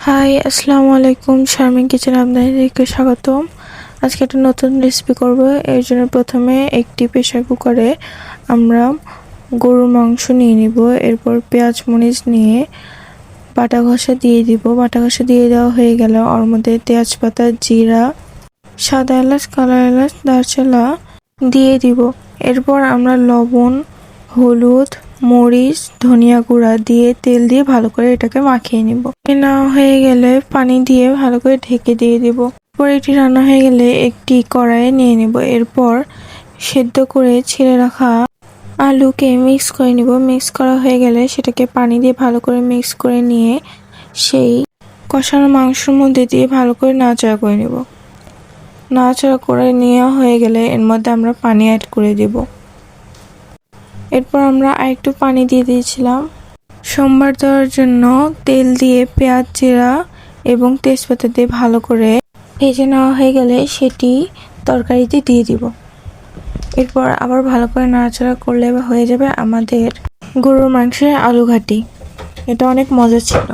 High, আসসালামু আলাইকুম। শারমিন কিচেনে আপনাদেরকে স্বাগতম। আজকে একটা নতুন রেসিপি করব। এর জন্য প্রথমে একটি প্রেসার কুকারে আমরা গরুর মাংস নিয়ে নিব। এরপর পেঁয়াজ মরিচ নিয়ে বাটা ঘষা দিয়ে দিব। বাটা ঘষা দিয়ে দেওয়া হয়ে গেল ওর মধ্যে তেজপাতা, জিরা, সাদা এলাচ, কালো এলাচ, দারচিনি দিয়ে দিব। এরপর আমরা লবণ, হলুদ, মরিচ, ধনিয়া গুঁড়া দিয়ে তেল দিয়ে ভালো করে এটাকে মাখিয়ে নিব। না হয়ে গেলে পানি দিয়ে ভালো করে ঢেকে দিয়ে দিব। এরপর এটি রান্না হয়ে গেলে একটি কড়াইয়ে নিয়ে নিব। এরপর সেদ্ধ করে ছিলে রাখা আলুকে মিক্স করে নিব। মিক্স করা হয়ে গেলে সেটাকে পানি দিয়ে ভালো করে মিক্স করে নিয়ে সেই কষানো মাংসের মধ্যে দিয়ে ভালো করে নাড়াচাড়া করে নিব। নাড়াচাড়া করে নেওয়া হয়ে গেলে এর মধ্যে আমরা পানি অ্যাড করে দিব। এরপর আমরা আরেকটু পানি দিয়ে দিয়েছিলাম। সম্বার দেওয়ার জন্য তেল দিয়ে পেঁয়াজ, জিরা এবং তেজপাতা দিয়ে ভালো করে ভেজে নেওয়া হয়ে গেলে সেটি তরকারিতে দিয়ে দিব। এরপর আবার ভালো করে নাড়াচাড়া করলে হয়ে যাবে আমাদের গরুর মাংসের আলু ঘাটি। এটা অনেক মজা ছিল।